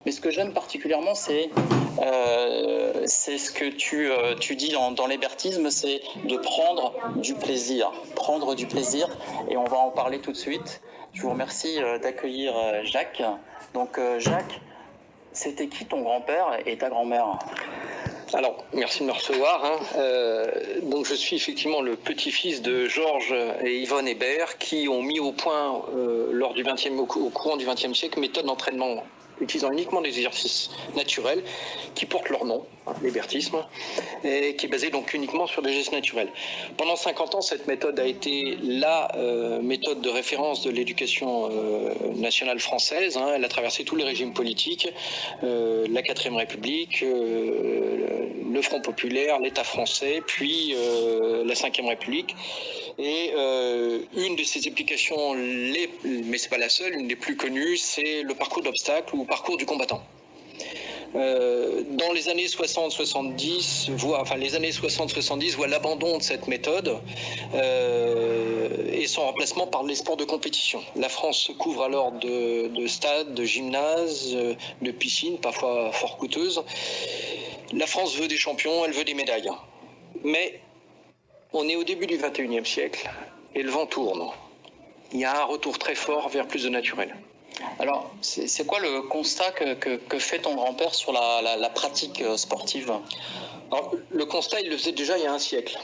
Mais ce que j'aime particulièrement, c'est ce que tu dis dans l'hébertisme, c'est de prendre du plaisir. Prendre du plaisir, et on va en parler tout de suite. Je vous remercie d'accueillir Jacques. Donc Jacques, c'était qui ton grand-père et ta grand-mère ? Alors, merci de me recevoir. Donc, je suis effectivement le petit-fils de Georges et Yvonne Hébert qui ont mis au point, au courant du XXe siècle, une méthode d'entraînement utilisant uniquement des exercices naturels qui portent leur nom, l'hébertisme, et qui est basé donc uniquement sur des gestes naturels. Pendant 50 ans, cette méthode a été la méthode de référence de l'éducation nationale française. Elle a traversé tous les régimes politiques, la 4ème République, le Front populaire, l'État français, puis la 5e République. Et une de ces applications, mais ce n'est pas la seule, une des plus connues, c'est le parcours d'obstacles ou parcours du combattant. Dans les années 60-70, voient l'abandon de cette méthode et son remplacement par les sports de compétition. La France se couvre alors de stades, de gymnases, de piscines, parfois fort coûteuses. La France veut des champions, elle veut des médailles. Mais on est au début du XXIe siècle et le vent tourne. Il y a un retour très fort vers plus de naturel. Alors, c'est quoi le constat que fait ton grand-père sur la pratique sportive ? Alors, le constat, il le faisait déjà il y a un siècle.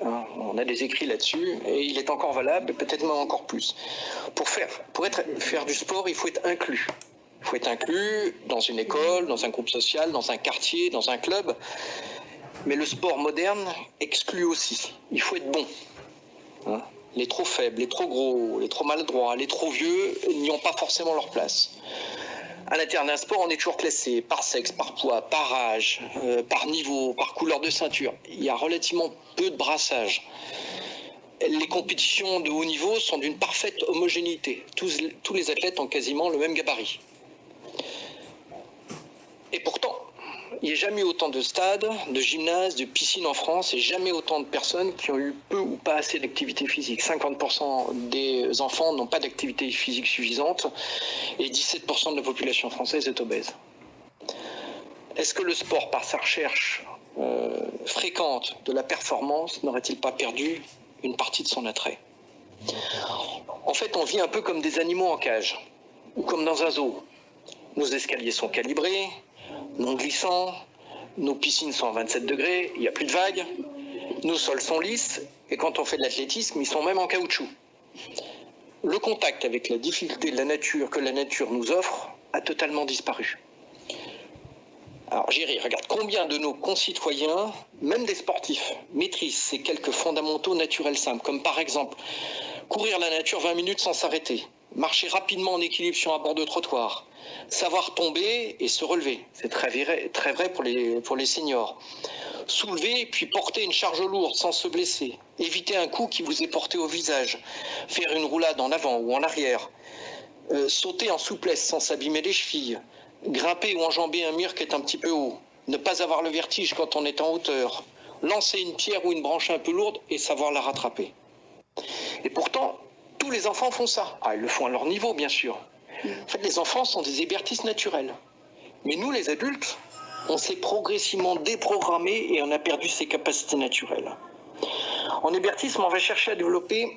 On a des écrits là-dessus et il est encore valable, peut-être même encore plus. Pour faire du sport, il faut être inclus. Il faut être inclus dans une école, dans un groupe social, dans un quartier, dans un club. Mais le sport moderne exclut aussi. Il faut être bon. Les trop faibles, les trop gros, les trop maladroits, les trop vieux n'y ont pas forcément leur place. À l'intérieur d'un sport, on est toujours classé par sexe, par poids, par âge, par niveau, par couleur de ceinture. Il y a relativement peu de brassage. Les compétitions de haut niveau sont d'une parfaite homogénéité. Tous les athlètes ont quasiment le même gabarit. Et pourtant, il n'y a jamais eu autant de stades, de gymnases, de piscines en France et jamais autant de personnes qui ont eu peu ou pas assez d'activité physique. 50% des enfants n'ont pas d'activité physique suffisante et 17% de la population française est obèse. Est-ce que le sport, par sa recherche fréquente de la performance, n'aurait-il pas perdu une partie de son attrait ? En fait, on vit un peu comme des animaux en cage ou comme dans un zoo. Nos escaliers sont calibrés, non glissants, nos piscines sont à 27 degrés, il n'y a plus de vagues, nos sols sont lisses, et quand on fait de l'athlétisme, ils sont même en caoutchouc. Le contact avec la difficulté de la nature que la nature nous offre a totalement disparu. Alors Géry, regarde combien de nos concitoyens, même des sportifs, maîtrisent ces quelques fondamentaux naturels simples, comme par exemple courir la nature 20 minutes sans s'arrêter, marcher rapidement en équilibre sur un bord de trottoir, savoir tomber et se relever, c'est très vrai pour les seniors. Soulever puis porter une charge lourde sans se blesser, éviter un coup qui vous est porté au visage, faire une roulade en avant ou en arrière, sauter en souplesse sans s'abîmer les chevilles, grimper ou enjamber un mur qui est un petit peu haut, ne pas avoir le vertige quand on est en hauteur, lancer une pierre ou une branche un peu lourde et savoir la rattraper. Et pourtant, tous les enfants font ça. Ils le font à leur niveau, bien sûr. En fait, les enfants sont des hébertistes naturels. Mais nous, les adultes, on s'est progressivement déprogrammé et on a perdu ses capacités naturelles. En hébertisme, on va chercher à développer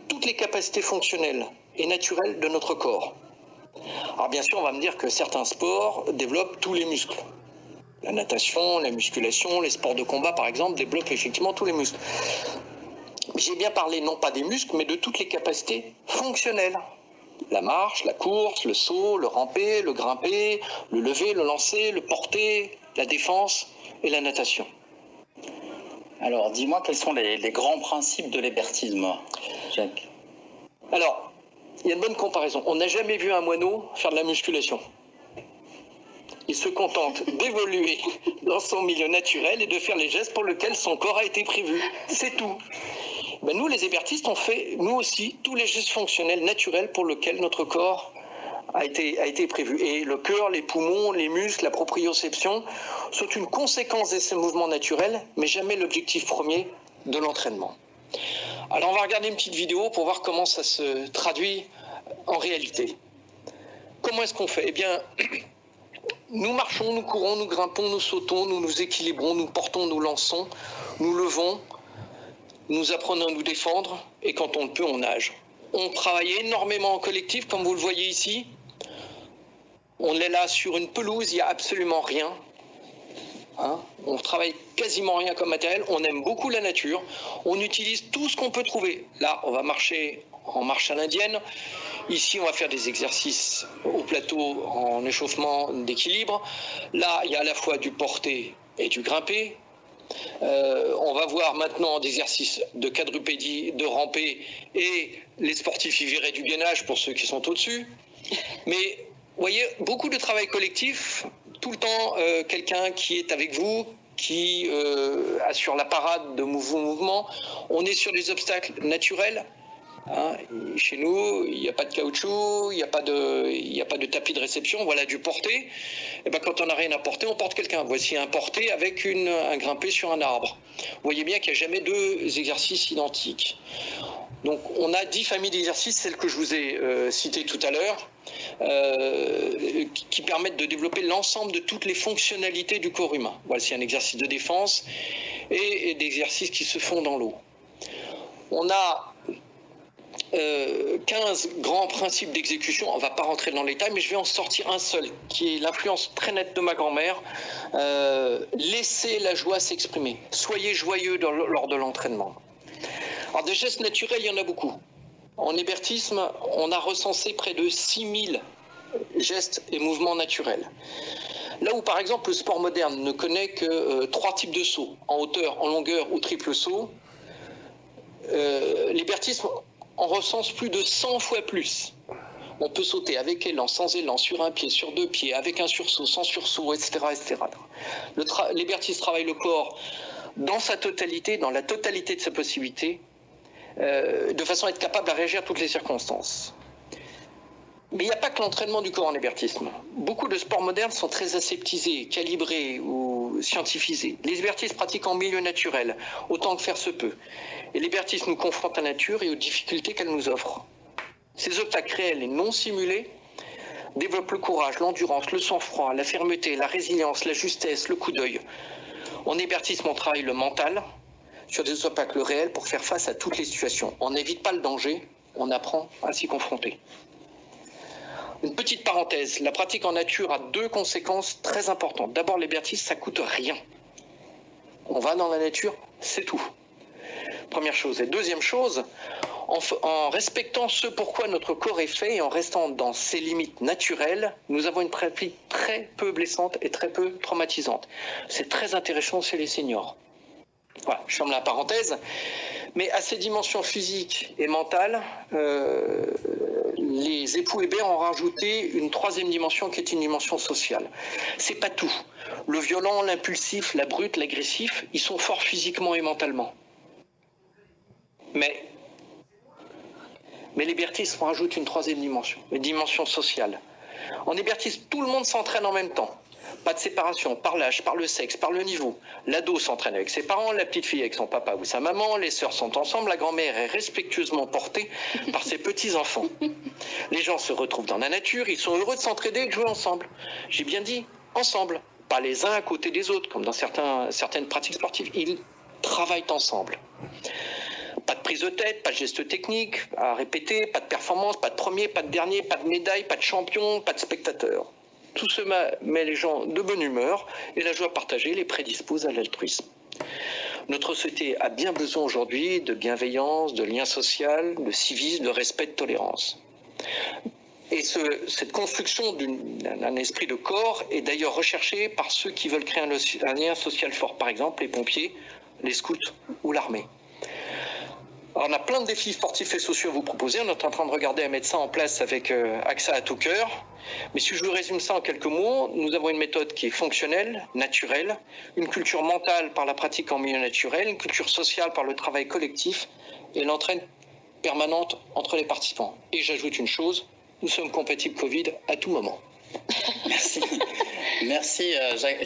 toutes les capacités fonctionnelles et naturelles de notre corps. Alors bien sûr, on va me dire que certains sports développent tous les muscles. La natation, la musculation, les sports de combat, par exemple, développent effectivement tous les muscles. J'ai bien parlé non pas des muscles, mais de toutes les capacités fonctionnelles. La marche, la course, le saut, le ramper, le grimper, le lever, le lancer, le porter, la défense et la natation. Alors, dis-moi quels sont les grands principes de l'hébertisme, Jacques ? Alors, il y a une bonne comparaison. On n'a jamais vu un moineau faire de la musculation. Il se contente d'évoluer dans son milieu naturel et de faire les gestes pour lesquels son corps a été prévu. C'est tout. Nous, les hébertistes, on fait, nous aussi, tous les gestes fonctionnels naturels pour lesquels notre corps a été prévu. Et le cœur, les poumons, les muscles, la proprioception sont une conséquence de ces mouvements naturels, mais jamais l'objectif premier de l'entraînement. Alors, on va regarder une petite vidéo pour voir comment ça se traduit en réalité. comment est-ce qu'on fait ? Eh bien, nous marchons, nous courons, nous grimpons, nous sautons, nous nous équilibrons, nous portons, nous lançons, nous levons, nous apprenons à nous défendre et quand on le peut, on nage. On travaille énormément en collectif, comme vous le voyez ici. On est là sur une pelouse, il n'y a absolument rien. On travaille quasiment rien comme matériel, on aime beaucoup la nature, on utilise tout ce qu'on peut trouver. Là, on va marcher en marche à l'indienne. Ici, on va faire des exercices au plateau en échauffement d'équilibre. Là, il y a à la fois du porté et du grimpé. On va voir maintenant des exercices de quadrupédie, de rampé, et les sportifs y verraient du gainage pour ceux qui sont au-dessus. Mais vous voyez, beaucoup de travail collectif, tout le temps quelqu'un qui est avec vous, qui assure la parade de mouvement. On est sur des obstacles naturels. Chez nous, il n'y a pas de caoutchouc, il n'y a pas de tapis de réception, voilà du porté. Et ben, quand on n'a rien à porter, on porte quelqu'un. Voici un porté avec un grimpé sur un arbre. Vous voyez bien qu'il n'y a jamais deux exercices identiques. Donc on a 10 familles d'exercices, celles que je vous ai citées tout à l'heure, qui permettent de développer l'ensemble de toutes les fonctionnalités du corps humain. Voici un exercice de défense et d'exercices qui se font dans l'eau. On a 15 grands principes d'exécution, on ne va pas rentrer dans les détails, mais je vais en sortir un seul, qui est l'influence très nette de ma grand-mère. Laissez la joie s'exprimer, soyez joyeux lors de l'entraînement. Alors des gestes naturels, il y en a beaucoup. En hébertisme, on a recensé près de 6000 gestes et mouvements naturels. Là où par exemple le sport moderne ne connaît que 3 types de sauts, en hauteur, en longueur ou triple saut, l'hébertisme on recense plus de 100 fois plus. On peut sauter avec élan, sans élan, sur un pied, sur 2 pieds, avec un sursaut, sans sursaut, etc. etc. L'hébertisme travaille le corps dans sa totalité, dans la totalité de ses possibilités, de façon à être capable à réagir à toutes les circonstances. Mais il n'y a pas que l'entraînement du corps en hébertisme. Beaucoup de sports modernes sont très aseptisés, calibrés ou scientifisés. Les hébertistes pratiquent en milieu naturel, autant que faire se peut. Et l'hébertisme nous confronte à la nature et aux difficultés qu'elle nous offre. Ces obstacles réels et non simulés développent le courage, l'endurance, le sang-froid, la fermeté, la résilience, la justesse, le coup d'œil. En hébertisme, on travaille le mental sur des obstacles réels pour faire face à toutes les situations. On n'évite pas le danger, on apprend à s'y confronter. Une petite parenthèse, la pratique en nature a 2 conséquences très importantes. D'abord, l'hébertisme, ça ne coûte rien. On va dans la nature, c'est tout. Première chose. Et deuxième chose, en respectant ce pourquoi notre corps est fait et en restant dans ses limites naturelles, nous avons une pratique très peu blessante et très peu traumatisante. C'est très intéressant chez les seniors. Voilà, je ferme la parenthèse. Mais à ces dimensions physiques et mentales, les époux Hébert ont rajouté une 3e dimension qui est une dimension sociale. C'est pas tout. Le violent, l'impulsif, la brute, l'agressif, ils sont forts physiquement et mentalement. Mais l'hébertisme rajoute une 3e dimension, une dimension sociale. En hébertisme, tout le monde s'entraîne en même temps. Pas de séparation, par l'âge, par le sexe, par le niveau. L'ado s'entraîne avec ses parents, la petite fille avec son papa ou sa maman, les sœurs sont ensemble, la grand-mère est respectueusement portée par ses petits-enfants. Les gens se retrouvent dans la nature, ils sont heureux de s'entraider et de jouer ensemble. J'ai bien dit ensemble, pas les uns à côté des autres, comme dans certaines pratiques sportives. Ils travaillent ensemble. Pas de prise de tête, pas de gestes techniques à répéter, pas de performance, pas de premier, pas de dernier, pas de médaille, pas de champion, pas de spectateur. Tout cela met les gens de bonne humeur et la joie partagée les prédispose à l'altruisme. Notre société a bien besoin aujourd'hui de bienveillance, de lien social, de civisme, de respect, de tolérance. Et cette construction d'un esprit de corps est d'ailleurs recherchée par ceux qui veulent créer un lien social fort, par exemple les pompiers, les scouts ou l'armée. Alors on a plein de défis sportifs et sociaux à vous proposer. On est en train de regarder un médecin en place avec AXA à tout cœur. Mais si je vous résume ça en quelques mots, nous avons une méthode qui est fonctionnelle, naturelle, une culture mentale par la pratique en milieu naturel, une culture sociale par le travail collectif et l'entraîne permanente entre les participants. Et j'ajoute une chose, nous sommes compatibles Covid à tout moment. Merci. Merci Jacques.